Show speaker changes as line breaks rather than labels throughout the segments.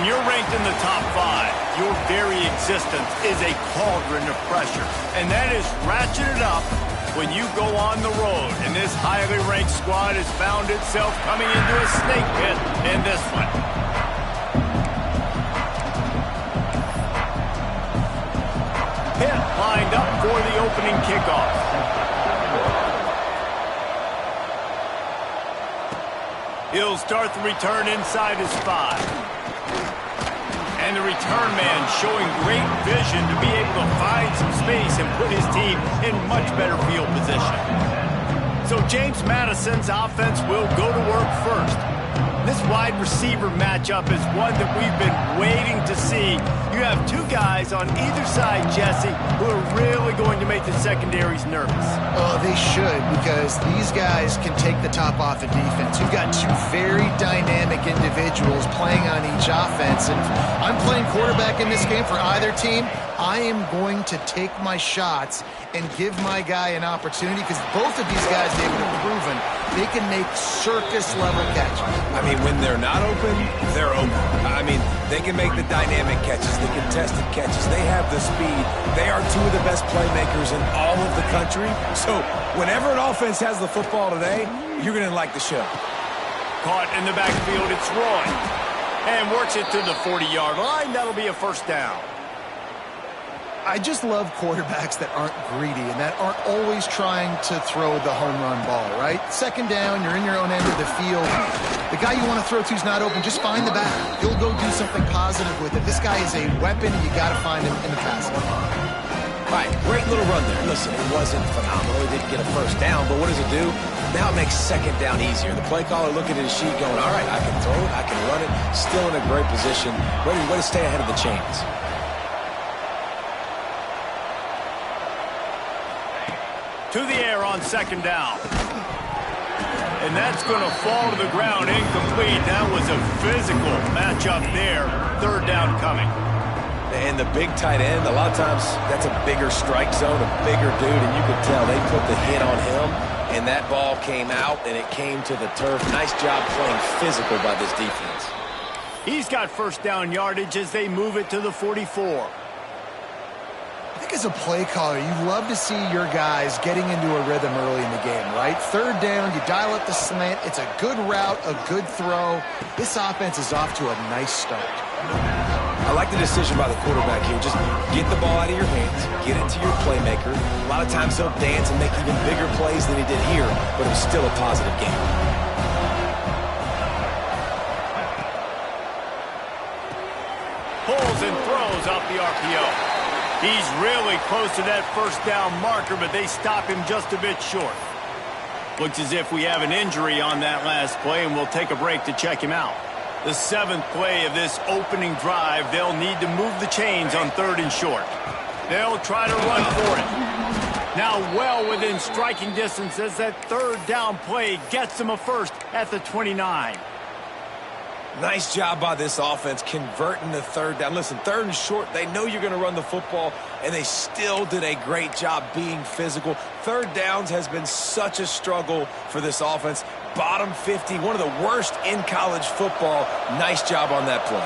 you're ranked in the top 5, your very existence is a cauldron of pressure. And that is ratcheted up when you go on the road. And this highly ranked squad has found itself coming into a snake pit in this one. Pitt lined up for the opening kickoff. He'll start the return inside his 5. And the return man showing great vision to be able to find some space and put his team in much better field position. So James Madison's offense will go to work first. This wide receiver matchup is one that we've been waiting to see. You have 2 guys on either side, Jesse, who are really going to make the secondaries nervous.
Oh, they should, because these guys can take the top off of defense. You've got 2 very dynamic individuals playing on each offense. And if I'm playing quarterback in this game for either team, I am going to take my shots and give my guy an opportunity, because both of these guys, they've been proven they can make circus-level catches.
I mean, when they're not open, they're open. I mean, they can make the dynamic catches, the contested catches. They have the speed. They are 2 of the best playmakers in all of the country. So whenever an offense has the football today, you're going to like the show.
Caught in the backfield, it's Roy. And works it to the 40-yard line. That'll be a first down.
I just love quarterbacks that aren't greedy and that aren't always trying to throw the home run ball, right? Second down, you're in your own end of the field. The guy you want to throw to is not open. Just find the back. He'll go do something positive with it. This guy is a weapon, and you got to find him in the passing game.
All right, great little run there. Listen, it wasn't phenomenal. He didn't get a first down, but what does it do? Now it makes second down easier. The play caller looking at his sheet going, all right, I can throw it, I can run it. Still in a great position. Ready to stay ahead of the chains.
To the air on second down. And that's going to fall to the ground incomplete. That was a physical matchup there. Third down coming.
And the big tight end, a lot of times that's a bigger strike zone, a bigger dude, and you could tell they put the hit on him, and that ball came out, and it came to the turf. Nice job playing physical by this defense.
He's got first down yardage as they move it to the 44.
I think as a play caller, you love to see your guys getting into a rhythm early in the game, right? Third down, you dial up the slant. It's a good route, a good throw. This offense is off to a nice start.
I like the decision by the quarterback here. Just get the ball out of your hands, get it to your playmaker. A lot of times he'll dance and make even bigger plays than he did here, but it was still a positive game.
Pulls and throws off the RPO. He's really close to that first down marker, but they stop him just a bit short. Looks as if we have an injury on that last play, and we'll take a break to check him out. The 7th play of this opening drive, they'll need to move the chains on 3rd and short. They'll try to run for it. Now well within striking distance as that 3rd down play gets them a first at the 29.
Nice job by this offense converting the 3rd down. Listen, 3rd and short, they know you're going to run the football, and they still did a great job being physical. 3rd downs has been such a struggle for this offense. Bottom 50, one of the worst in college football. Nice job on that play.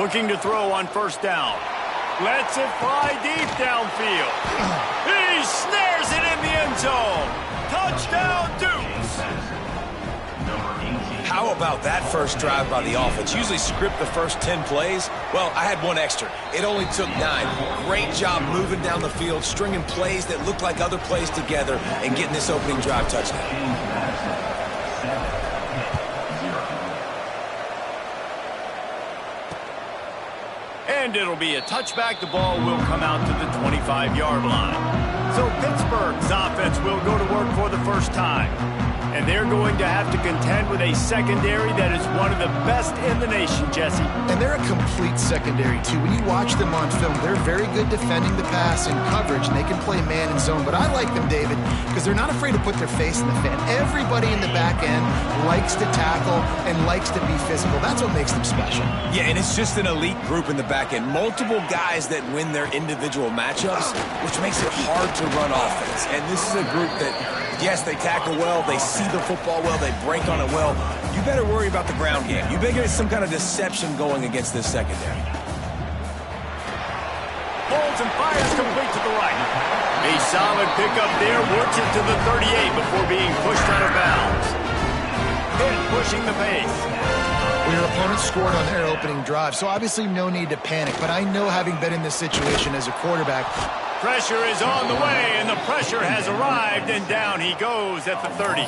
Looking to throw on first down. Lets it fly deep downfield. He snares it in the end zone. Touchdown, Dukes.
How about that first drive by the offense? Usually script the first 10 plays. Well, I had one extra. It only took 9. Great job moving down the field, stringing plays that look like other plays together, and getting this opening drive touchdown.
And it'll be a touchback. The ball will come out to the 25-yard line. So Pittsburgh's offense will go to work for the first time. And they're going to have to contend with a secondary that is one of the best in the nation, Jesse.
And they're a complete secondary, too. When you watch them on film, they're very good defending the pass and coverage, and they can play man and zone. But I like them, David, because they're not afraid to put their face in the fan. Everybody in the back end likes to tackle and likes to be physical. That's what makes them special.
Yeah, and it's just an elite group in the back end. Multiple guys that win their individual matchups, which makes it hard to run offense. And this is a group that, yes, they tackle well, they see the football well, they break on it well. You better worry about the ground game. You better get some kind of deception going against this secondary.
Holds and fires complete to the right. A solid pickup there, works it to the 38 before being pushed out of bounds. Pitt pushing the pace.
Well, your opponent scored on their opening drive, so obviously no need to panic. But I know, having been in this situation as a quarterback,
pressure is on the way, and the pressure has arrived, and down he goes at the 30.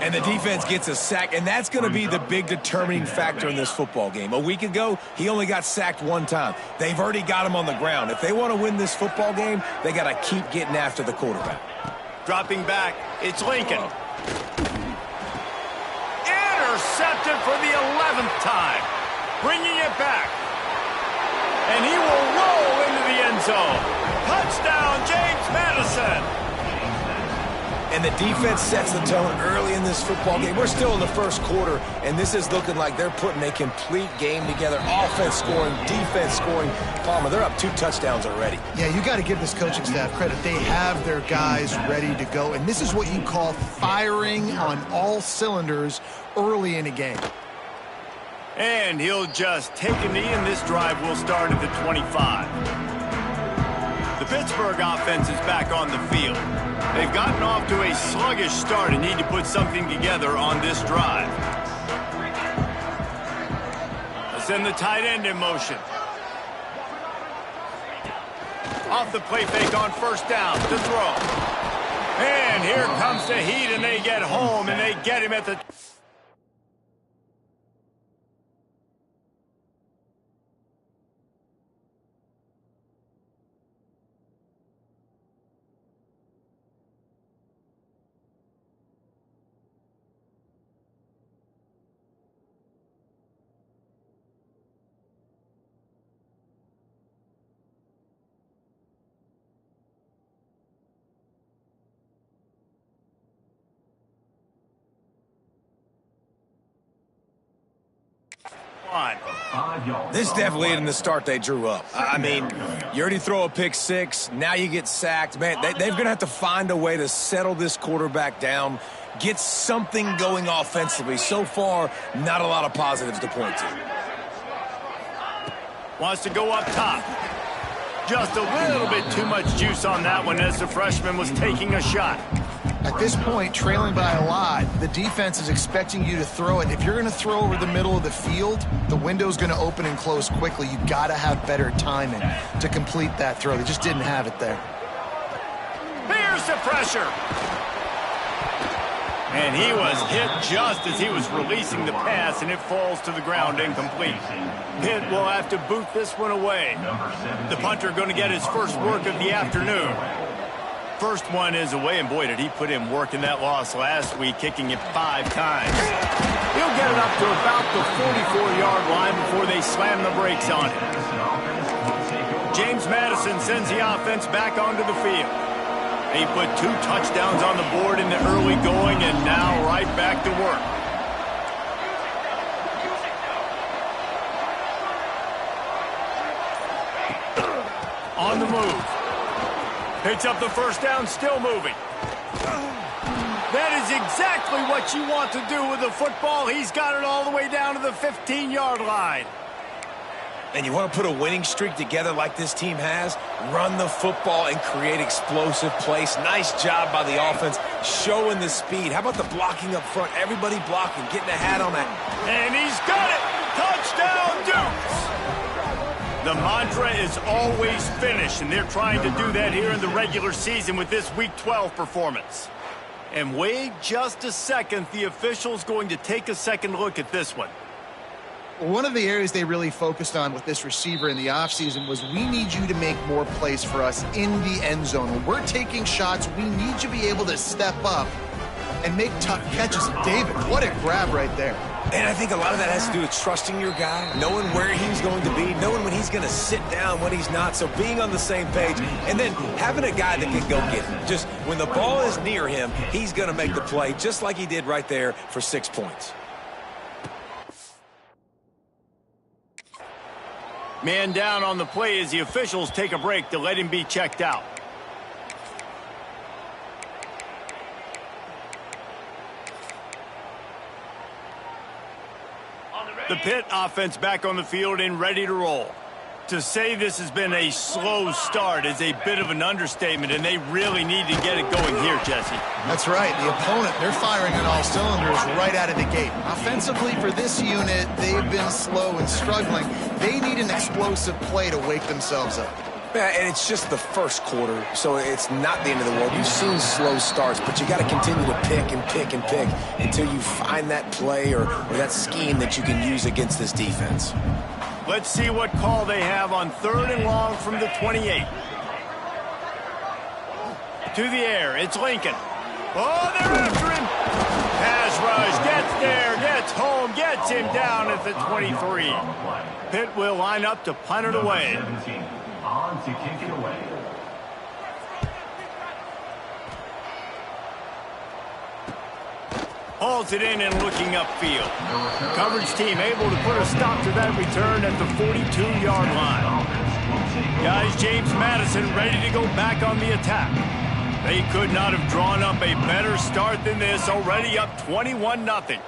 And the defense gets a sack, and that's going to be the big determining factor in this football game. A week ago, he only got sacked one time. They've already got him on the ground. If they want to win this football game, they got to keep getting after the quarterback.
Dropping back, it's Lincoln. Intercepted for the 11th time. Bringing it back. And he will roll into the end zone. Touchdown, James Madison.
And the defense sets the tone early in this football game. We're still in the first quarter, and this is looking like they're putting a complete game together. Offense scoring, defense scoring. Palmer, they're up 2 touchdowns already.
yeah, you got to give this coaching staff credit. They have their guys ready to go, and this is what you call firing on all cylinders early in a game.
And he'll just take a knee, and this drive will start at the 25. The Pittsburgh offense is back on the field. They've gotten off to a sluggish start and need to put something together on this drive. Let's send the tight end in motion. Off the play fake on first down to throw. And here comes the heat, and they get home, and they get him at the...
This definitely isn't the start they drew up. I mean, you already throw a pick 6, now you get sacked. Man, they're going to have to find a way to settle this quarterback down, get something going offensively. So far, not a lot of positives to point to.
Wants to go up top. Just a little bit too much juice on that one as the freshman was taking a shot.
At this point, trailing by a lot, the defense is expecting you to throw it. If you're going to throw over the middle of the field, the window's going to open and close quickly. You've got to have better timing to complete that throw. They just didn't have it there.
Here's the pressure. And he was hit just as he was releasing the pass, and it falls to the ground incomplete. Pitt will have to boot this one away. The punter going to get his first work of the afternoon. First one is away, and boy, did he put in work in that loss last week, kicking it 5 times. He'll get it up to about the 44-yard line before they slam the brakes on it. James Madison sends the offense back onto the field. He put 2 touchdowns on the board in the early going, and now right back to work. On the move. Picks up the first down, still moving. That is exactly what you want to do with the football. He's got it all the way down to the 15-yard line.
And you want to put a winning streak together like this team has, run the football and create explosive plays. Nice job by the offense, showing the speed. How about the blocking up front? Everybody blocking, getting a hat on that.
And he's got it. Touchdown, Dukes. The mantra is always finish, and they're trying to do that here in the regular season with this Week 12 performance. And wait just a second, the official's going to take a second look at this one.
One of the areas they really focused on with this receiver in the offseason was, we need you to make more plays for us in the end zone. When we're taking shots, we need you to be able to step up and make tough catches. David, what a grab right there.
And I think a lot of that has to do with trusting your guy, knowing where he's going to be, knowing when he's going to sit down, when he's not. So being on the same page, and then having a guy that can go get it. Just when the ball is near him, he's going to make the play, just like he did right there for 6 points.
Man down on the play as the officials take a break to let him be checked out. The Pitt offense back on the field and ready to roll. To say this has been a slow start is a bit of an understatement, and they really need to get it going here, Jesse.
That's right. The opponent, they're firing on all cylinders right out of the gate. Offensively, for this unit, they've been slow and struggling. They need an explosive play to wake themselves up.
Yeah, and it's just the first quarter, so it's not the end of the world. You've seen slow starts, but you got to continue to pick and pick and pick until you find that play or that scheme that you can use against this defense.
Let's see what call they have on 3rd and long from the 28. To the air, it's Lincoln. Oh, they're after him. Pass rush, gets there, gets home, gets him down at the 23. Pitt will line up to punt it away.
On to kick it away.
Hauls it in and looking upfield. Coverage team able to put a stop to that return at the 42-yard line. Guys, James Madison ready to go back on the attack. They could not have drawn up a better start than this, already up 21-0.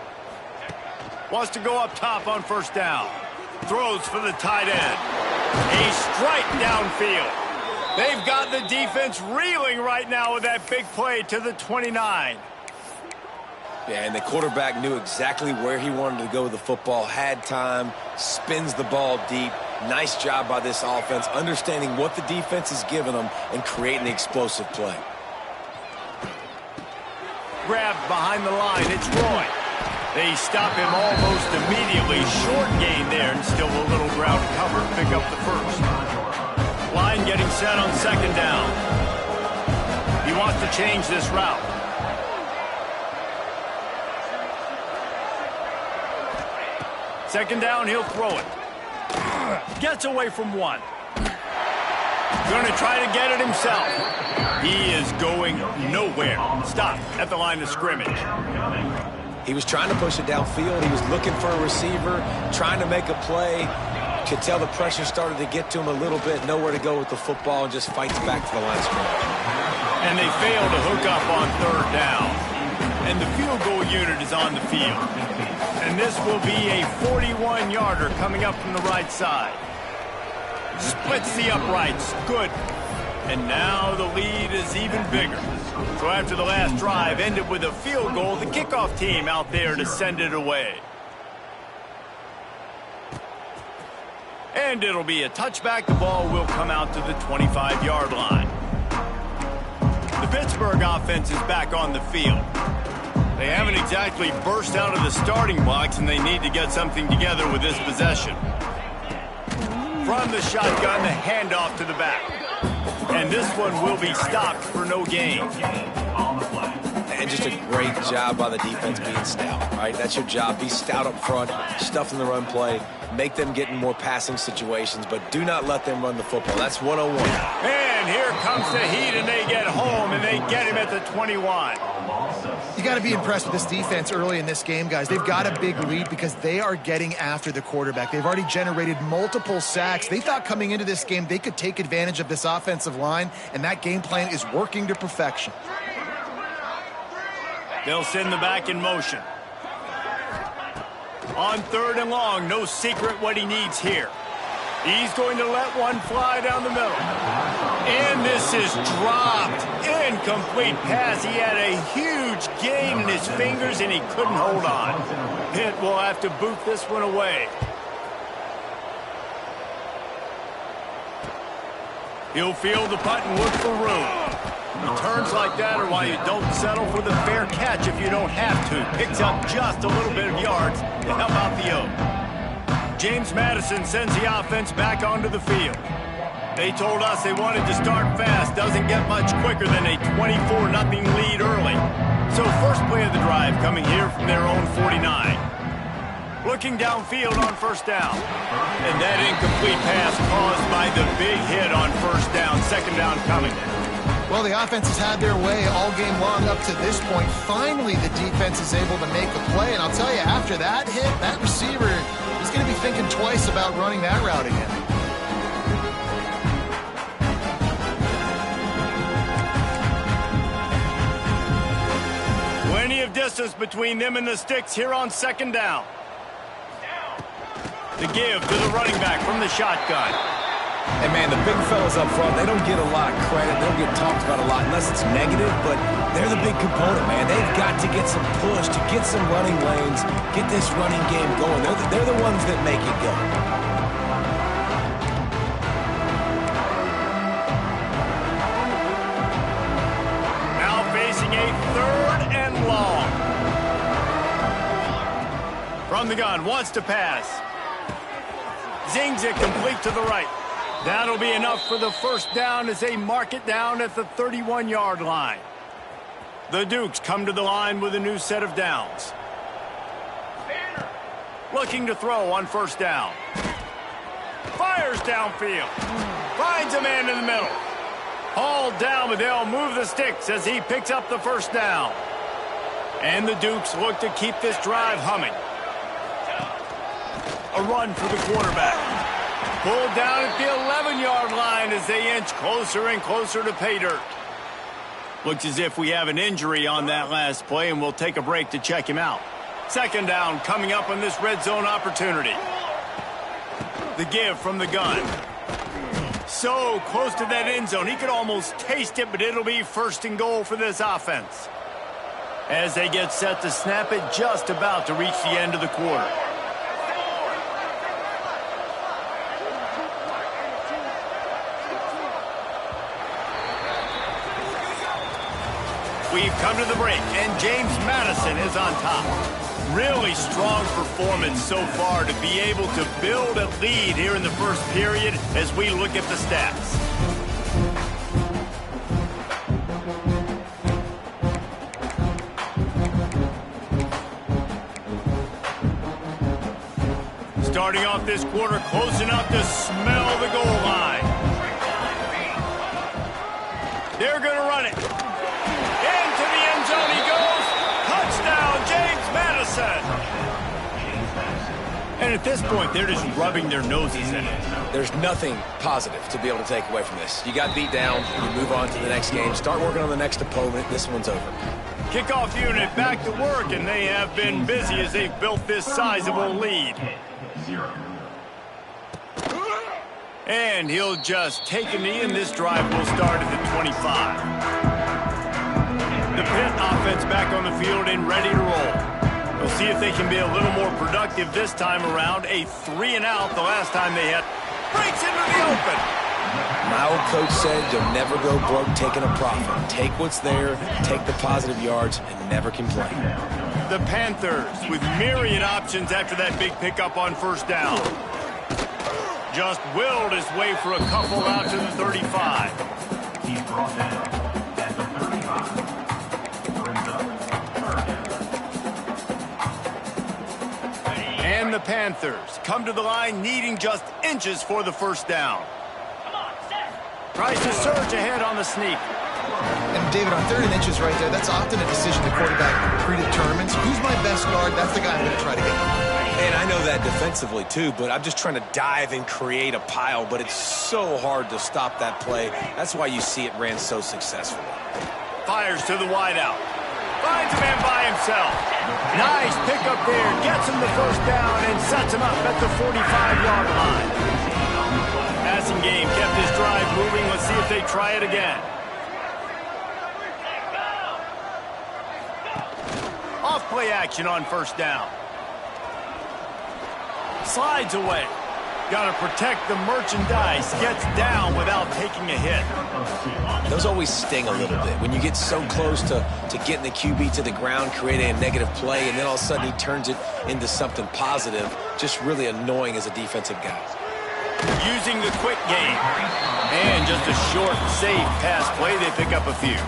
Wants to go up top on 1st down. Throws for the tight end. A strike downfield. They've got the defense reeling right now with that big play to the 29.
Yeah, and the quarterback knew exactly where he wanted to go with the football, had time, spins the ball deep. Nice job by this offense, understanding what the defense is giving them and creating the explosive play.
Grabbed behind the line, it's Roy. They stop him almost immediately. Short gain there and still a little ground cover. Pick up the first. Line getting set on 2nd down. He wants to change this route. Second down, he'll throw it. Gets away from one. Going to try to get it himself. He is going nowhere. Stop at the line of scrimmage.
He was trying to push it downfield. He was looking for a receiver, trying to make a play. Could tell the pressure started to get to him a little bit. Nowhere to go with the football and just fights back to the line of scrimmage.
And they fail to hook up on 3rd down. And the field goal unit is on the field. And this will be a 41-yarder coming up from the right side. Splits the uprights. Good. And now the lead is even bigger. So after the last drive ended with a field goal, the kickoff team out there to send it away. And it'll be a touchback. The ball will come out to the 25-yard line. The Pittsburgh offense is back on the field. They haven't exactly burst out of the starting blocks, and they need to get something together with this possession. From the shotgun, the handoff to the back. And this one will be stopped for no gain.
And just a great job by the defense being stout, right? That's your job. Be stout up front, stuff in the run play, make them get in more passing situations, but do not let them run the football. That's 101.
And here comes the heat, and they get home, and they get him at the 21.
You got to be impressed with this defense early in this game, guys. They've got a big lead because they are getting after the quarterback. They've already generated multiple sacks. They thought coming into this game they could take advantage of this offensive line, and that game plan is working to perfection.
They'll send the back in motion. On 3rd and long, no secret what he needs here. He's going to let one fly down the middle. And this is dropped. Incomplete pass. He had a huge gain in his fingers, and he couldn't hold on. Pitt will have to boot this one away. He'll field the punt and look for room. Returns like that are why you don't settle for the fair catch if you don't have to. Picks up just a little bit of yards to help out the Oak. James Madison sends the offense back onto the field. They told us they wanted to start fast. Doesn't get much quicker than a 24-0 lead early. So first play of the drive coming here from their own 49. Looking downfield on 1st down. And that incomplete pass caused by the big hit on 1st down. 2nd down coming.
Well, the offense has had their way all game long up to this point. Finally, the defense is able to make a play. And I'll tell you, after that hit, that receiver is going to be thinking twice about running that route again. Plenty of distance between them and the sticks here on 2nd down.
The give to the running back from the shotgun.
And, man, the big fellas up front, they don't get a lot of credit. They don't get talked about a lot unless it's negative, but they're the big component, man. They've got to get some push, to get some running lanes, get this running game going. They're the ones that make it go.
Now facing a 3rd and long. From the gun, wants to pass. Zings it complete to the right. That'll be enough for the first down as they mark it down at the 31-yard line. The Dukes come to the line with a new set of downs. Looking to throw on first down. Fires downfield. Finds a man in the middle. Hauled down, but they'll move the sticks as he picks up the first down. And the Dukes look to keep this drive humming. A run for the quarterback. Pulled down at the 11-yard line as they inch closer and closer to pay dirt. Looks as if we have an injury on that last play, and we'll take a break to check him out. Second down coming up on this red zone opportunity. The give from the gun. So close to that end zone, he could almost taste it, but it'll be 1st and goal for this offense. As they get set to snap it, just about to reach the end of the quarter. We've come to the break, and James Madison is on top. Really strong performance so far to be able to build a lead here in the first period as we look at the stats. Starting off this quarter close enough to smell the goal line. They're going to run it. Into the end zone he goes. Touchdown, James Madison. And at this point, they're just rubbing their noses in it.
There's nothing positive to be able to take away from this. You got beat down, you move on to the next game, start working on the next opponent. This one's over.
Kickoff unit back to work, and they have been busy as they've built this sizable lead. And he'll just take a knee, and this drive will start at the 25. The Pitt offense back on the field and ready to roll. We'll see if they can be a little more productive this time around. A 3-and-out the last time they had. Breaks into the open.
My old coach said you'll never go broke taking a profit. Take what's there, take the positive yards, and never complain.
The Panthers with myriad options after that big pickup on first down. Just willed his way for a couple out to the 35.
He's brought down at the 35.
And the Panthers come to the line needing just inches for the first down. Tries to surge ahead on the sneak.
And David, on 3rd and inches right there, that's often a decision the quarterback predetermines. Who's my best guard? That's the guy I'm going to try to get.
And I know that defensively too, but I'm just trying to dive and create a pile, but it's so hard to stop that play. That's why you see it ran so successfully.
Fires to the wideout. Finds a man by himself. Nice pickup there. Gets him the first down and sets him up at the 45-yard line. Passing game kept this drive moving. Let's see if they try it again. Off play action on first down. Slides away. Got to protect the merchandise. Gets down without taking a hit.
Those always sting a little bit. When you get so close to getting the QB to the ground, creating a negative play, and then all of a sudden he turns it into something positive, just really annoying as a defensive guy.
Using the quick game. And just a short, safe pass play. They pick up a few.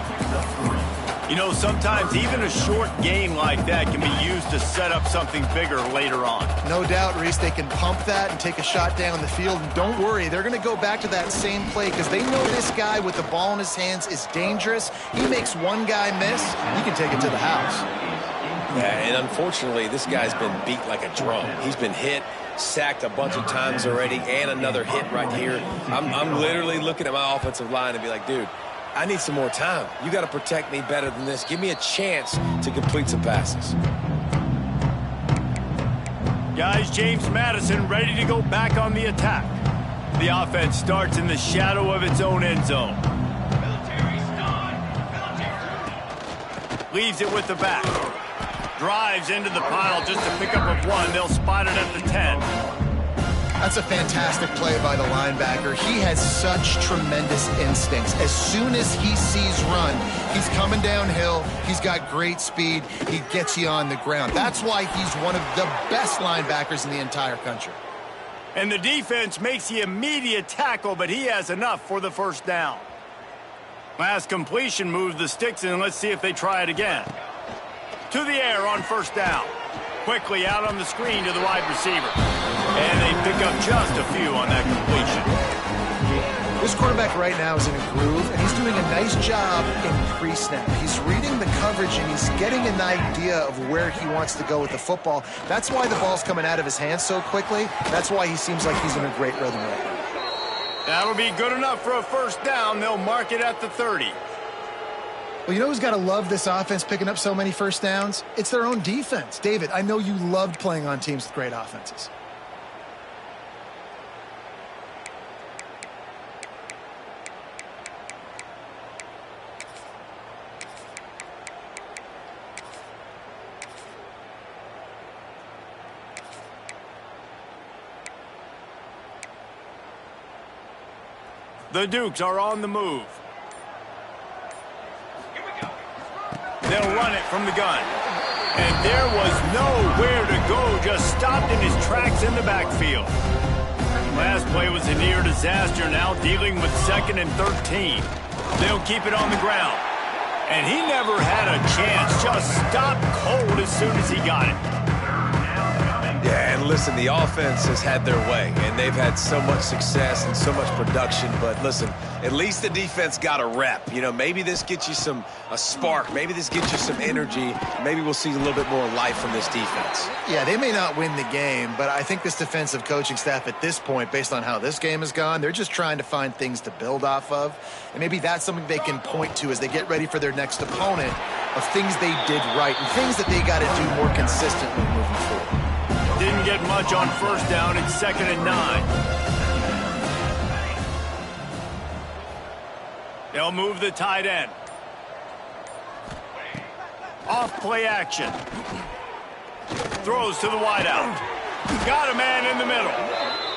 You know, sometimes even a short game like that can be used to set up something bigger later on.
No doubt, Reese, they can pump that and take a shot down the field. And don't worry, they're going to go back to that same play because they know this guy with the ball in his hands is dangerous. He makes one guy miss, he can take it to the house.
Yeah, and unfortunately, this guy's been beat like a drum. He's been hit, sacked a bunch of times already, and another hit right here. I'm literally looking at my offensive line and be like, dude, I need some more time. You got to protect me better than this. Give me a chance to complete some passes.
Guys, James Madison ready to go back on the attack. The offense starts in the shadow of its own end zone. Leaves it with the back. Drives into the pile just to pick up a 1. They'll spot it at the 10.
That's a fantastic play by the linebacker. He has such tremendous instincts. As soon as he sees run, he's coming downhill. He's got great speed. He gets you on the ground. That's why he's one of the best linebackers in the entire country.
And the defense makes the immediate tackle, but he has enough for the first down. Last completion moves the sticks, and let's see if they try it again. To the air on first down. Quickly out on the screen to the wide receiver. And they pick up just a few on that completion.
This quarterback right now is in a groove, and he's doing a nice job in pre-snap. He's reading the coverage, and he's getting an idea of where he wants to go with the football. That's why the ball's coming out of his hands so quickly. That's why he seems like he's in a great rhythm right now.
That'll be good enough for a first down. They'll mark it at the 30.
Well, you know who's got to love this offense picking up so many first downs? It's their own defense. David, I know you loved playing on teams with great offenses.
The Dukes are on the move. They'll run it from the gun. And there was nowhere to go, just stopped in his tracks in the backfield. Last play was a near disaster, now dealing with 2nd and 13. They'll keep it on the ground. And he never had a chance, just stopped cold as soon as he got it.
Yeah, and listen, the offense has had their way, and they've had so much success and so much production. But listen, at least the defense got a rep. You know, maybe this gets you a spark. Maybe this gets you some energy. Maybe we'll see a little bit more life from this defense.
Yeah, they may not win the game, but I think this defensive coaching staff at this point, based on how this game has gone, they're just trying to find things to build off of. And maybe that's something they can point to as they get ready for their next opponent, of things they did right and things that they got to do more consistently moving forward.
Didn't get much on first down. It's 2nd and 9. They'll move the tight end. Off play action. Throws to the wideout. Got a man in the middle.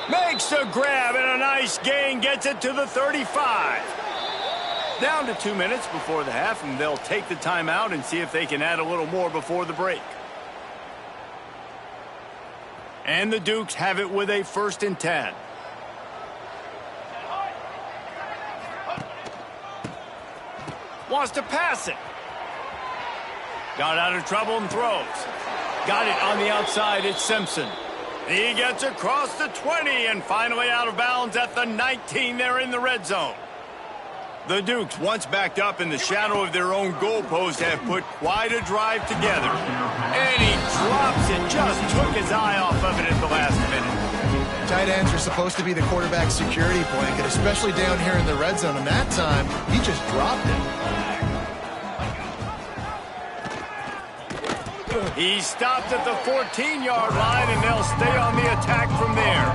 Makes a grab and a nice gain. Gets it to the 35. Down to 2 minutes before the half, and they'll take the timeout and see if they can add a little more before the break. And the Dukes have it with a 1st and 10. Wants to pass it. Got out of trouble and throws. Got it on the outside. It's Simpson. He gets across the 20 and finally out of bounds at the 19. They're in the red zone. The Dukes, once backed up in the shadow of their own goalpost, have put quite a drive together. And he drops it, just took his eye off of it at the last minute.
Tight ends are supposed to be the quarterback's security blanket, especially down here in the red zone. And that time, he just dropped it.
He stopped at the 14-yard line, and they'll stay on the attack from there.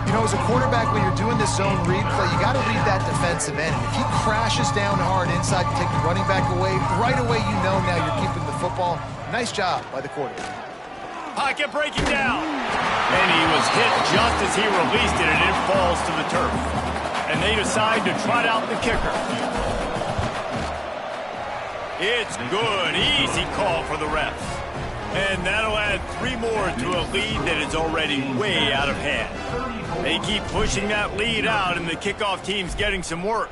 You know, as a quarterback, when you're doing this zone read play, you got to read that defensive end. If he crashes down hard inside to take the running back away, right away you know now you're keeping the football. Nice job by the quarterback.
Pocket breaking down. And he was hit just as he released it, and it falls to the turf. And they decide to trot out the kicker. It's good. Easy call for the refs. And that'll add 3 more to a lead that is already way out of hand. They keep pushing that lead out, and the kickoff team's getting some work.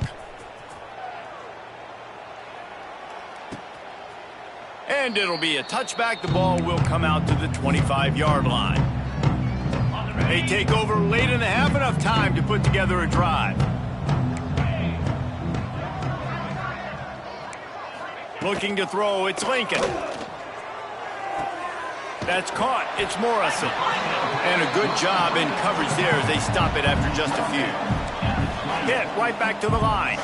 And it'll be a touchback. The ball will come out to the 25-yard line. They take over late in the half, enough time to put together a drive. Looking to throw, it's Lincoln. That's caught. It's Morrison. And a good job in coverage there as they stop it after just a few. Pitt right back to the line.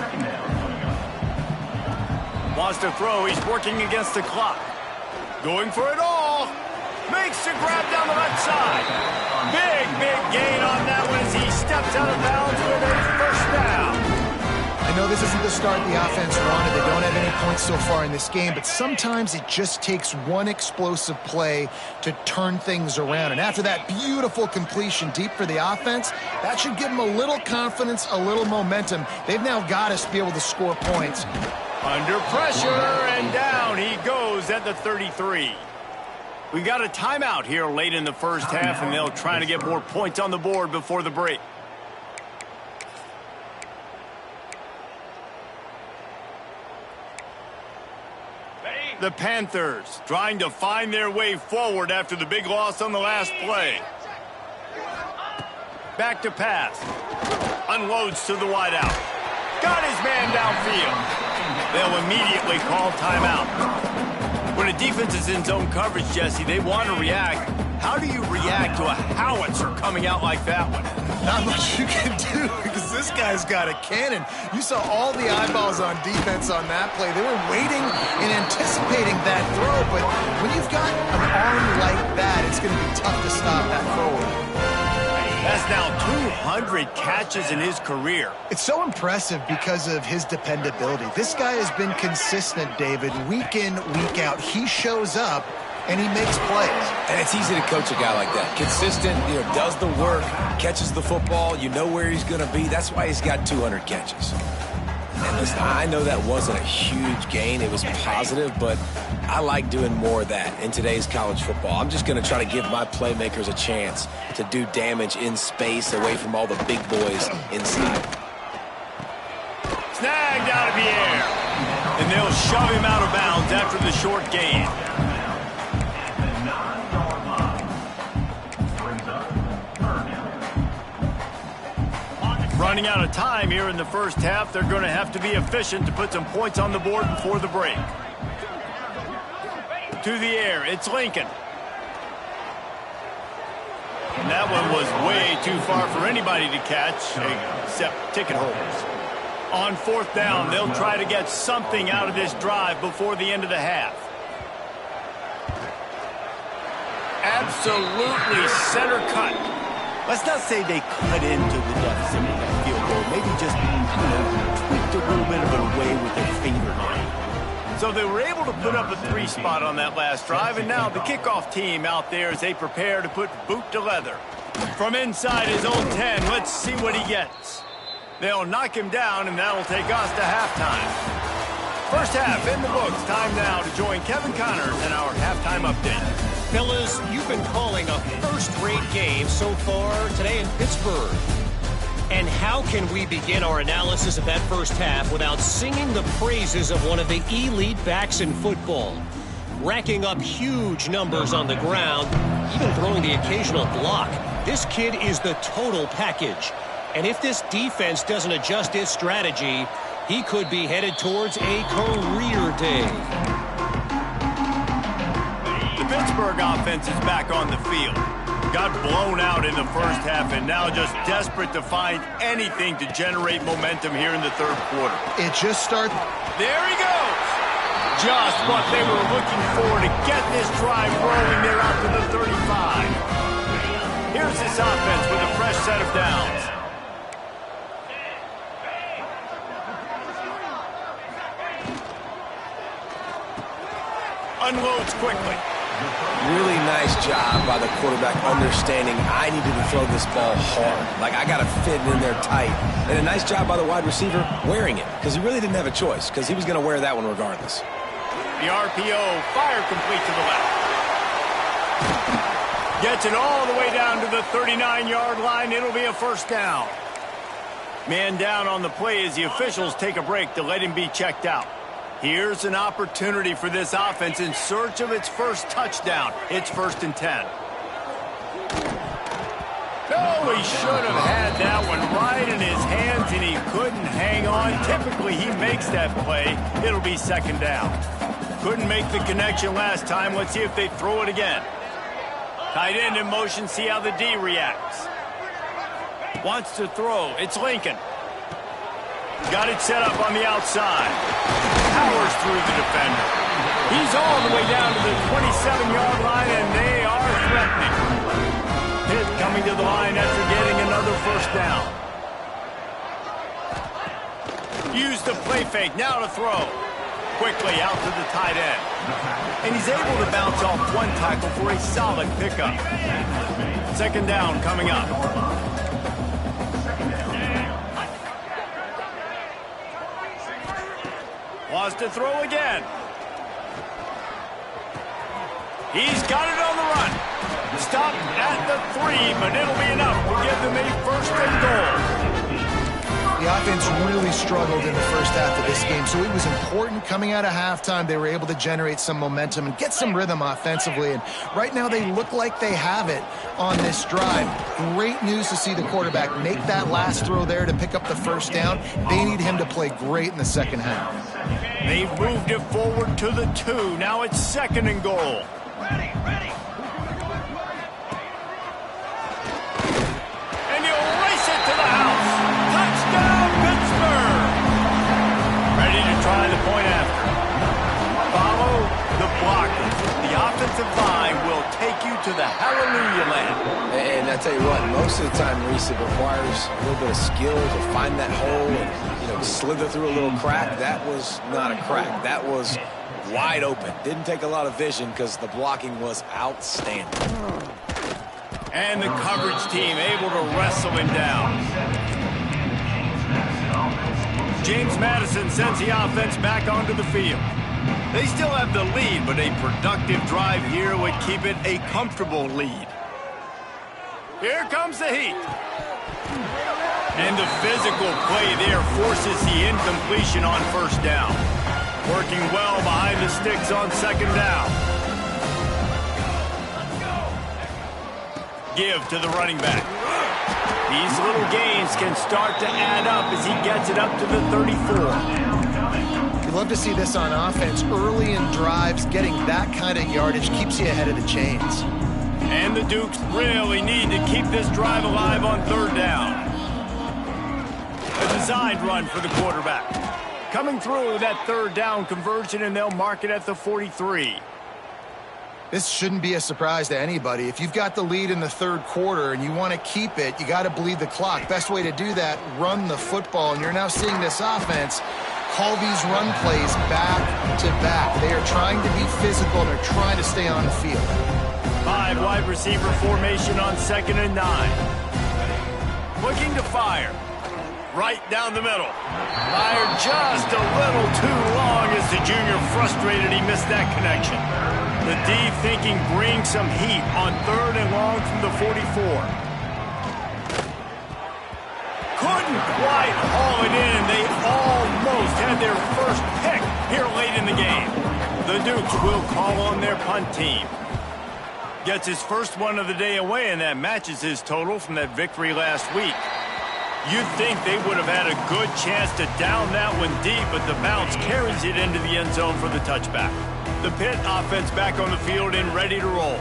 Wants to throw. He's working against the clock. Going for it all. Makes the grab down the left side. Big gain on that one as he steps out of bounds with a first down.
I know this isn't the start the offense wanted. They don't have any points so far in this game, but sometimes it just takes one explosive play to turn things around. And after that beautiful completion deep for the offense, that should give them a little confidence, a little momentum. They've now got us to be able to score points.
Under pressure, and down he goes at the 33. We got a timeout here late in the first half, and they'll try to get more points on the board before the break. The Panthers trying to find their way forward after the big loss on the last play. Back to pass. Unloads to the wideout. Got his man downfield. They'll immediately call timeout. When a defense is in zone coverage, Jesse, they want to react. How do you react to a howitzer coming out like that one?
Not much you can do because this guy's got a cannon. You saw all the eyeballs on defense on that play. They were waiting and anticipating that throw, but when you've got an arm like that, it's going to be tough to stop that forward.
That's now 200 catches in his career.
It's so impressive because of his dependability. This guy has been consistent, David, week in, week out. He shows up and he makes plays.
And it's easy to coach a guy like that. Consistent, does the work, catches the football, you know where he's going to be. That's why he's got 200 catches. And listen, I know that wasn't a huge gain. It was positive, but I like doing more of that in today's college football. I'm just going to try to give my playmakers a chance to do damage in space away from all the big boys inside.
Snagged out of the air. And they'll shove him out of bounds after the short gain. Running out of time here in the first half. They're going to have to be efficient to put some points on the board before the break. To the air, it's Lincoln. And that one was way too far for anybody to catch, except ticket holders. On fourth down, they'll try to get something out of this drive before the end of the half. Absolutely center cut. Let's not say they cut into the deficit with that field goal. Maybe just, tweaked a little bit of it away with their fingernail. So they were able to put up a 3 spot on that last drive, and now the kickoff team out there as they prepare to put boot to leather. From inside his own 10, let's see what he gets. They'll knock him down, and that'll take us to halftime. First half in the books. Time now to join Kevin Connors in our halftime update.
Fellas, you've been calling a first-rate game so far today in Pittsburgh. And how can we begin our analysis of that first half without singing the praises of one of the elite backs in football? Racking up huge numbers on the ground, even throwing the occasional block. This kid is the total package. And if this defense doesn't adjust its strategy, he could be headed towards a career day.
The Pittsburgh offense is back on the field. Got blown out in the first half and now just desperate to find anything to generate momentum here in the third quarter.
It just started.
There he goes. Just what they were looking for to get this drive rolling there out to the 35. Here's this offense with a fresh set of downs. Unloads quickly.
Really nice job by the quarterback understanding I needed to throw this ball hard. Like, I got to fit in there tight. And a nice job by the wide receiver wearing it, because he really didn't have a choice, because he was going to wear that one regardless.
The RPO, fire complete to the left. Gets it all the way down to the 39-yard line. It'll be a first down. Man down on the play as the officials take a break to let him be checked out. Here's an opportunity for this offense in search of its first touchdown. It's 1st and 10. Oh, he should have had that one right in his hands, and he couldn't hang on. Typically, he makes that play. It'll be 2nd down. Couldn't make the connection last time. Let's see if they throw it again. Tight end in motion. See how the D reacts. Wants to throw. It's Lincoln. Got it set up on the outside. Powers through the defender. He's all the way down to the 27-yard line, and they are threatening. Pitt coming to the line after getting another first down. Use the play fake, now to throw. Quickly out to the tight end. And he's able to bounce off one tackle for a solid pickup. Second down coming up. Wants to throw again. He's got it on the run. Stop at the 3, but it'll be enough to give them a first and goal.
The offense really struggled in the first half of this game, so it was important coming out of halftime. They were able to generate some momentum and get some rhythm offensively, and right now they look like they have it on this drive. Great news to see the quarterback make that last throw there to pick up the first down. They need him to play great in the second half.
They've moved it forward to the 2. Now it's second and goal. And he'll race it to the house. Touchdown, Pittsburgh! Ready to try the point after. Follow the blockers. The offensive line will take you to the hallelujah land.
And I tell you what, most of the time, Reese, it requires a little bit of skill to find that hole and, slither through a little crack. That was not a crack. That was wide open. Didn't take a lot of vision because the blocking was outstanding.
And the coverage team able to wrestle him down. James Madison sends the offense back onto the field. They still have the lead, but a productive drive here would keep it a comfortable lead. Here comes the heat. And the physical play there forces the incompletion on first down. Working well behind the sticks on second down. Give to the running back. These little gains can start to add up as he gets it up to the 34.
You love to see this on offense. Early in drives, getting that kind of yardage keeps you ahead of the chains.
And the Dukes really need to keep this drive alive on third down. A designed run for the quarterback. Coming through that third down conversion, and they'll mark it at the 43.
This shouldn't be a surprise to anybody. If you've got the lead in the third quarter and you want to keep it, you got to bleed the clock. Best way to do that, run the football. And you're now seeing this offense call these run plays back to back. They are trying to be physical. They're trying to stay on the field.
5 wide receiver formation on second and 9. Looking to fire. Right down the middle. Fired just a little too long as the junior frustrated he missed that connection. The D thinking brings some heat on third and long from the 44. Couldn't quite haul it in. They almost had their first pick here late in the game. The Dukes will call on their punt team. Gets his first one of the day away, and that matches his total from that victory last week. You'd think they would have had a good chance to down that one deep, but the bounce carries it into the end zone for the touchback. The Pitt offense back on the field and ready to roll.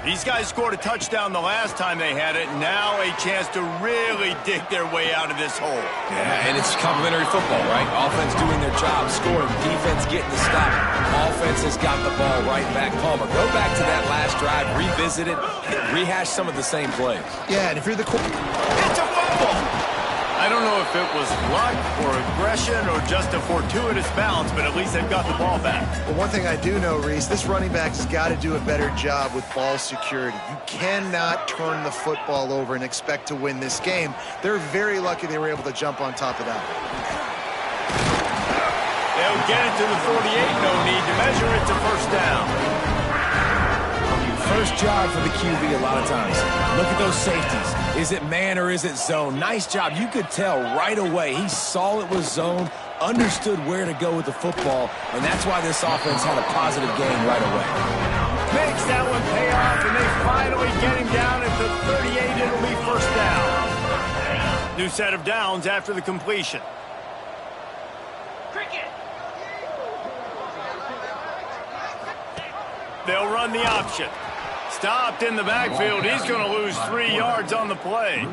These guys scored a touchdown the last time they had it. Now a chance to really dig their way out of this hole.
Yeah, and it's complimentary football, right? Offense doing their job, scoring, defense getting the stop. Offense has got the ball right back. Palmer, go back to that last drive, revisit it, rehash some of the same plays.
Yeah, and if you're the
It's a fumble! I don't know if it was luck or aggression or just a fortuitous bounce, but at least they've got the ball back.
Well, one thing I do know, Reese, this running back has got to do a better job with ball security. You cannot turn the football over and expect to win this game. They're very lucky they were able to jump on top of that.
They'll get it to the 48, no need to measure it to first down.
First job for the QB a lot of times. Look at those safeties. Is it man or is it zone? Nice job. You could tell right away. He saw it was zone, understood where to go with the football, and that's why this offense had a positive game right away.
Makes that one pay off, and they finally get him down at the 38. It'll be first down. New set of downs after the completion. They'll run the option. Stopped in the backfield. He's going to lose 3 yards on the play.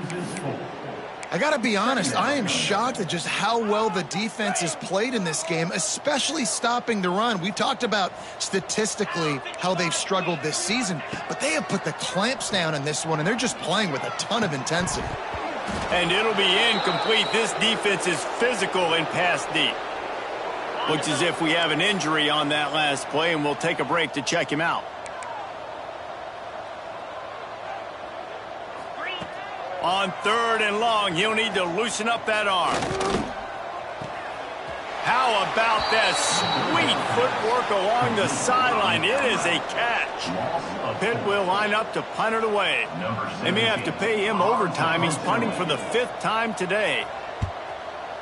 I got to be honest, I am shocked at just how well the defense has played in this game, especially stopping the run. We talked about statistically how they've struggled this season, but they have put the clamps down in this one, and they're just playing with a ton of intensity.
And it'll be incomplete. This defense is physical and pass deep. Looks as if we have an injury on that last play, and we'll take a break to check him out. On 3rd and long, he'll need to loosen up that arm. How about that sweet footwork along the sideline? It is a catch. Pitt will line up to punt it away. They may have to pay him overtime. He's punting for the 5th time today.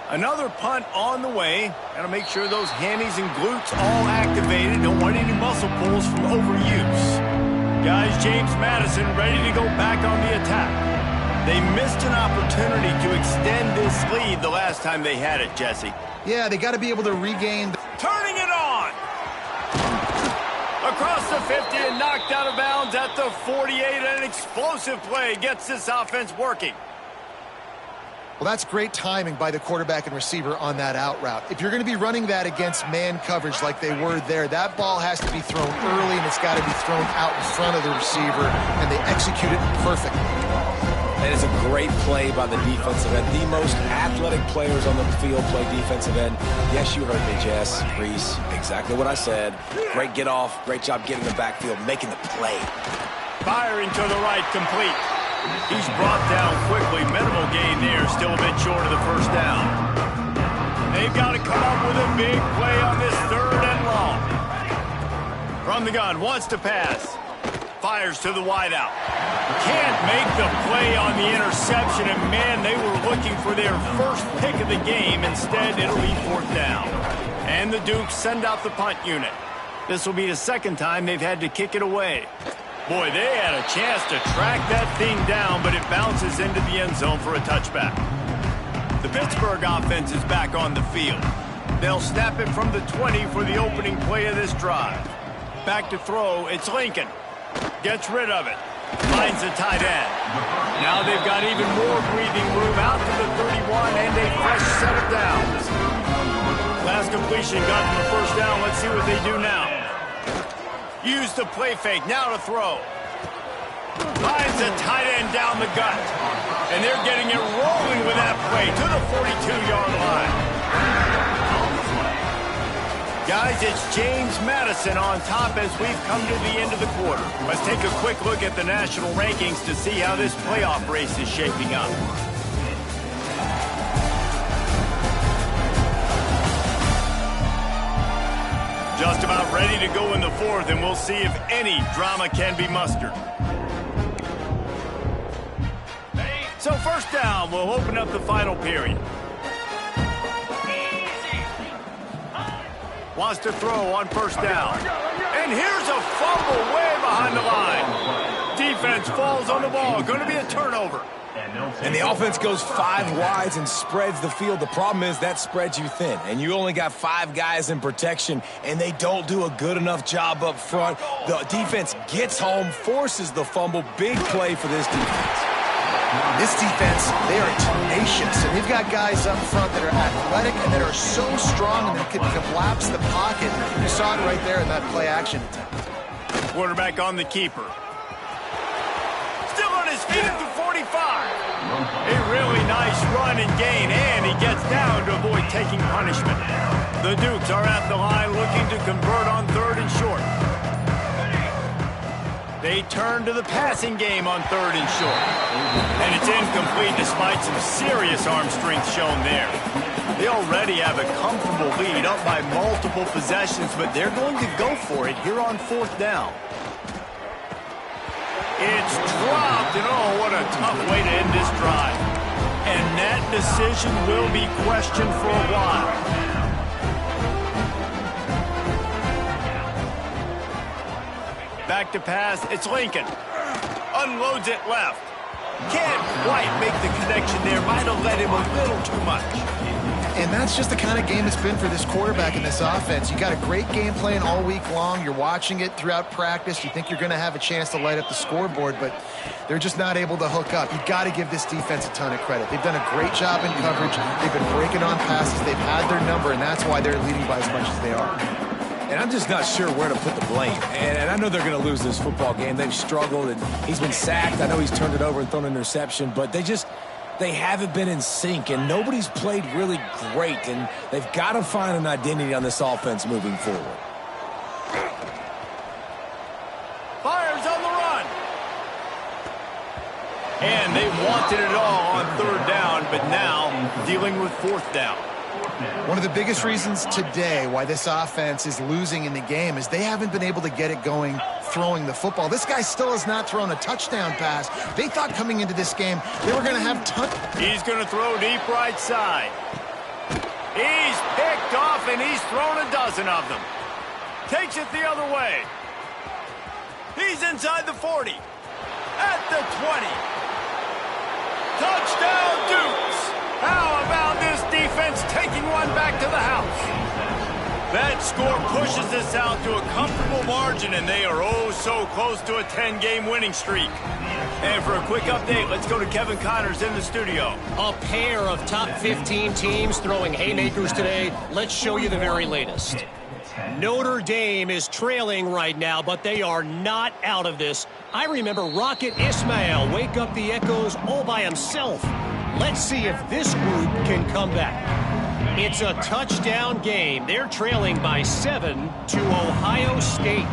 Another punt on the way. Got to make sure those hammies and glutes all activated. Don't want any muscle pulls from overuse. Guys, James Madison ready to go back on the attack. They missed an opportunity to extend this lead the last time they had it, Jesse.
Yeah, they got to be able to regain.
Turning it on! Across the 50 and knocked out of bounds at the 48. An explosive play gets this offense working.
Well, that's great timing by the quarterback and receiver on that out route. If you're going to be running that against man coverage like they were there, that ball has to be thrown early, and it's got to be thrown out in front of the receiver, and they execute it perfectly.
That is a great play by the defensive end. The most athletic players on the field play defensive end. Yes, you heard me, Jess, Reese. Exactly what I said. Great get off. Great job getting the backfield, making the play.
Firing to the right, complete. He's brought down quickly. Minimal gain there. Still a bit short of the first down. They've got to come up with a big play on this 3rd and long. From the gun, wants to pass. Fires to the wideout. Can't make the play on the interception, and man, they were looking for their first pick of the game. Instead, it'll be 4th down. And the Dukes send out the punt unit. This will be the 2nd time they've had to kick it away. Boy, they had a chance to track that thing down, but it bounces into the end zone for a touchback. The Pittsburgh offense is back on the field. They'll snap it from the 20 for the opening play of this drive. Back to throw, it's Lincoln. Gets rid of it. Finds the tight end. Now they've got even more breathing room out to the 31 and a fresh set of downs. Last completion got them the first down. Let's see what they do now. Use the play fake. Now to throw. Finds the tight end down the gut. And they're getting it rolling with that play to the 42-yard line. Guys, it's James Madison on top as we've come to the end of the quarter. Let's take a quick look at the national rankings to see how this playoff race is shaping up. Just about ready to go in the 4th, and we'll see if any drama can be mustered. So 1st down, we'll open up the final period. Wants to throw on 1st down. And here's a fumble way behind the line. Defense falls on the ball. Going to be a turnover.
And the offense goes 5 wides and spreads the field. The problem is that spreads you thin, and you only got 5 guys in protection, and they don't do a good enough job up front. The defense gets home, forces the fumble. Big play for this defense.
This defense, they are tenacious, and they've got guys up front that are athletic and that are so strong and that can collapse the pocket. You saw it right there in that play action attempt.
Quarterback on the keeper. Still on his feet at the 45. A really nice run and gain, and he gets down to avoid taking punishment. The Dukes are at the line looking to convert on 3rd and short. They turn to the passing game on 3rd and short. And it's incomplete despite some serious arm strength shown there. They already have a comfortable lead up by multiple possessions, but they're going to go for it here on 4th down. It's dropped, and oh, what a tough way to end this drive. And that decision will be questioned for a while. Back to pass, it's Lincoln. Unloads it left. Can't quite make the connection there. Might have let him a little too much.
And that's just the kind of game it's been for this quarterback in this offense. You got a great game plan all week long. You're watching it throughout practice. You think you're going to have a chance to light up the scoreboard, but they're just not able to hook up. You got to give this defense a ton of credit. They've done a great job in coverage. They've been breaking on passes. They've had their number, and that's why they're leading by as much as they are.
And I'm just not sure where to put the blame. And I know they're going to lose this football game. They've struggled, and he's been sacked. I know he's turned it over and thrown an interception, but they haven't been in sync, and nobody's played really great, and they've got to find an identity on this offense moving forward.
Fires on the run. And they wanted it all on third down, but now dealing with fourth down.
One of the biggest reasons today why this offense is losing in the game is they haven't been able to get it going throwing the football. This guy still has not thrown a touchdown pass. They thought coming into this game they were going to have
He's going to throw deep right side. He's picked off, and he's thrown a dozen of them. Takes it the other way. He's inside the 40. At the 20. Touchdown, Dukes. How about this defense taking one back to the house? That score pushes this out to a comfortable margin, and they are oh so close to a 10-game winning streak. And for a quick update, let's go to Kevin Connors in the studio.
A pair of top 15 teams throwing haymakers today. Let's show you the very latest. Notre Dame is trailing right now, but they are not out of this. I remember Rocket Ismail wake up the echoes all by himself. Let's see if this group can come back. It's a touchdown game. They're trailing by 7 to Ohio State.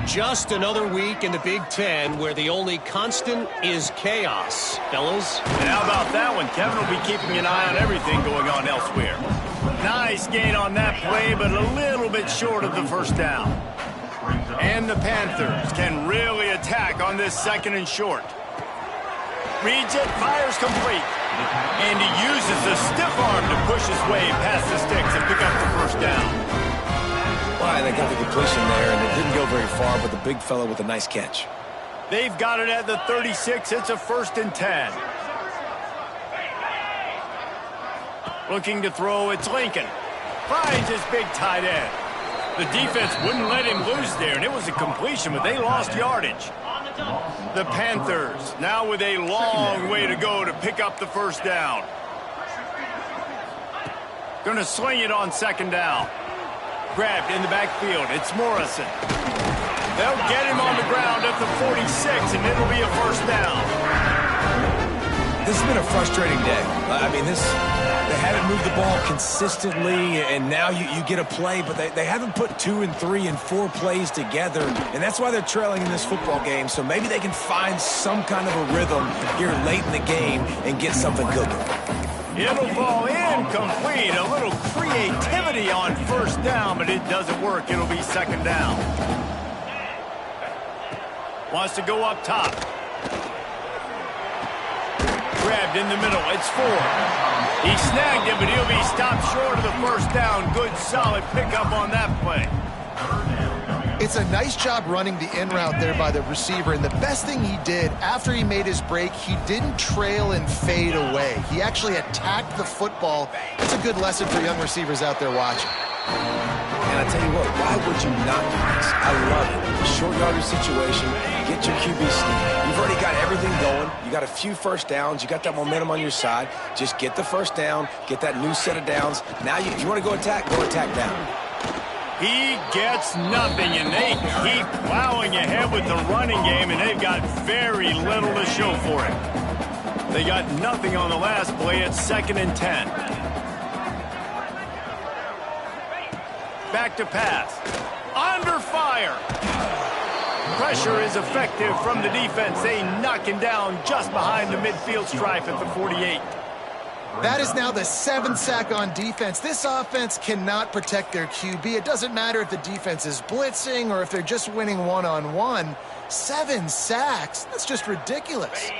Just another week in the Big Ten where the only constant is chaos. Fellas?
And how about that one? Kevin will be keeping an eye on everything going on elsewhere. Nice gain on that play, but a little bit short of the first down. And the Panthers can really attack on this second and short. Reads it, fires complete. And he uses the stiff arm to push his way past the sticks and pick up the first down.
Well, they got the completion there, and it didn't go very far, but the big fella with a nice catch.
They've got it at the 36. It's a 1st and 10. Looking to throw, it's Lincoln. Finds his big tight end. The defense wouldn't let him loose there, and it was a completion, but they lost yardage. The Panthers now with a long way to go to pick up the first down. Going to sling it on second down. Grabbed in the backfield. It's Morrison. They'll get him on the ground at the 46, and it'll be a first down.
This has been a frustrating day. I mean, they haven't moved the ball consistently, and now you get a play, but they haven't put 2 and 3 and 4 plays together, and that's why they're trailing in this football game. So maybe they can find some kind of a rhythm here late in the game and get something cooking.
It'll fall incomplete. A little creativity on first down, but it doesn't work. It'll be second down. Wants to go up top. Grabbed in the middle. It's 4. He snagged it, but he'll be stopped short of the first down. Good, solid pickup on that play.
It's a nice job running the in route there by the receiver, and the best thing he did after he made his break, he didn't trail and fade away. He actually attacked the football. It's a good lesson for young receivers out there watching.
And I tell you what, why would you not do this? I love it. Short yardage situation, get your QB sneak. You've already got everything going. You got a few first downs. You got that momentum on your side. Just get the first down, get that new set of downs. Now, if you want to go attack down.
He gets nothing, and they keep plowing ahead with the running game, and they've got very little to show for it. They got nothing on the last play. It's 2nd and 10. Back to pass. Under fire. Pressure is effective from the defense. They knock him down just behind the midfield stripe at the 48.
That is now the 7th sack on defense. This offense cannot protect their QB. It doesn't matter if the defense is blitzing or if they're just winning one-on-one. 7 sacks. That's just ridiculous.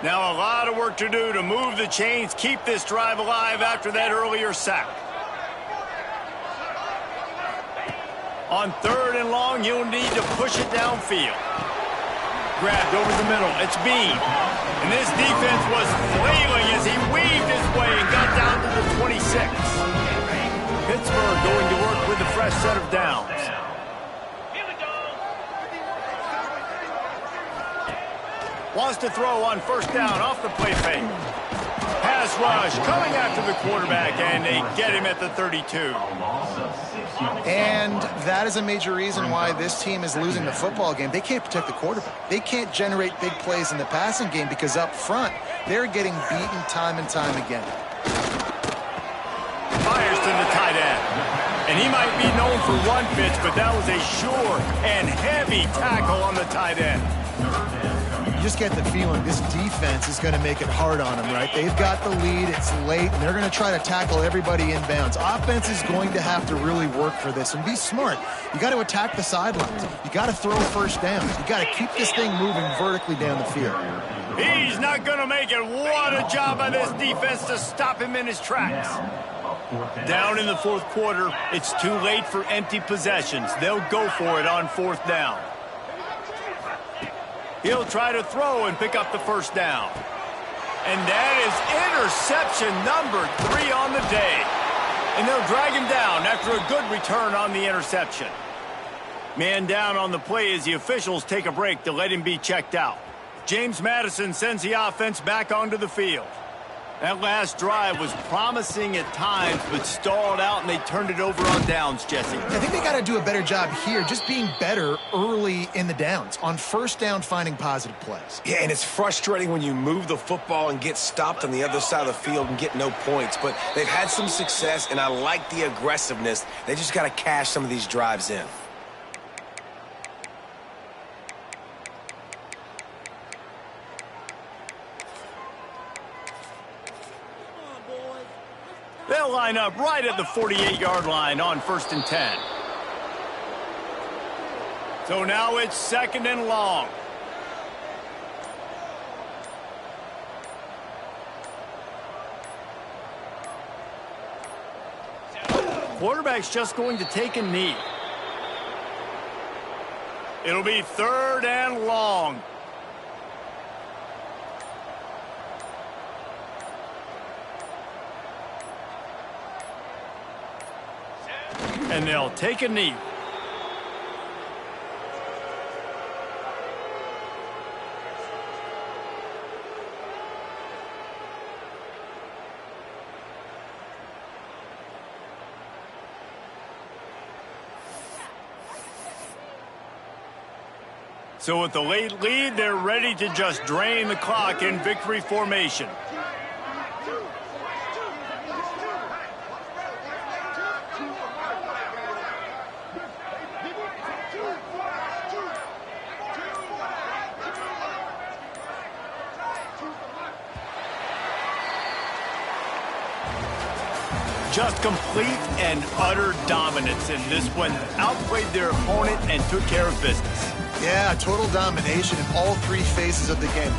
Now a lot of work to do to move the chains, keep this drive alive after that earlier sack. On 3rd and long, you'll need to push it downfield. Grabbed over the middle. It's Bean. And this defense was flailing as he weaved his way and got down to the 26. set of downs. Wants to throw on first down off the play fake. Pass rush coming after the quarterback, and they get him at the 32.
And that is a major reason why this team is losing the football game. They can't protect the quarterback. They can't generate big plays in the passing game because up front, they're getting beaten time and time again.
Fires to the tight end. And he might be known for one pitch, but that was a sure and heavy tackle on the tight end.
You just get the feeling this defense is going to make it hard on them, right? They've got the lead, it's late, and they're going to try to tackle everybody inbounds. Offense is going to have to really work for this and be smart. You got to attack the sidelines. You got to throw first downs. You got to keep this thing moving vertically down the field.
He's not going to make it. What a job by this defense to stop him in his tracks. Down in the fourth quarter, it's too late for empty possessions. They'll go for it on fourth down. He'll try to throw and pick up the first down. And that is interception number 3 on the day. And they'll drag him down after a good return on the interception. Man down on the play as the officials take a break to let him be checked out. James Madison sends the offense back onto the field. That last drive was promising at times, but stalled out, and they turned it over on downs, Jesse.
I think they got to do a better job here, just being better early in the downs. On first down, finding positive plays.
Yeah, and it's frustrating when you move the football and get stopped on the other side of the field and get no points. But they've had some success, and I like the aggressiveness. They just got to cash some of these drives in.
They'll line up right at the 48-yard line on 1st and 10. So now it's 2nd and long. Quarterback's just going to take a knee. It'll be 3rd and long. And they'll take a knee. So with the late lead, they're ready to just drain the clock in victory formation. Just complete and utter dominance in this one. Outplayed their opponent and took care of business.
Yeah, total domination in all 3 phases of the game.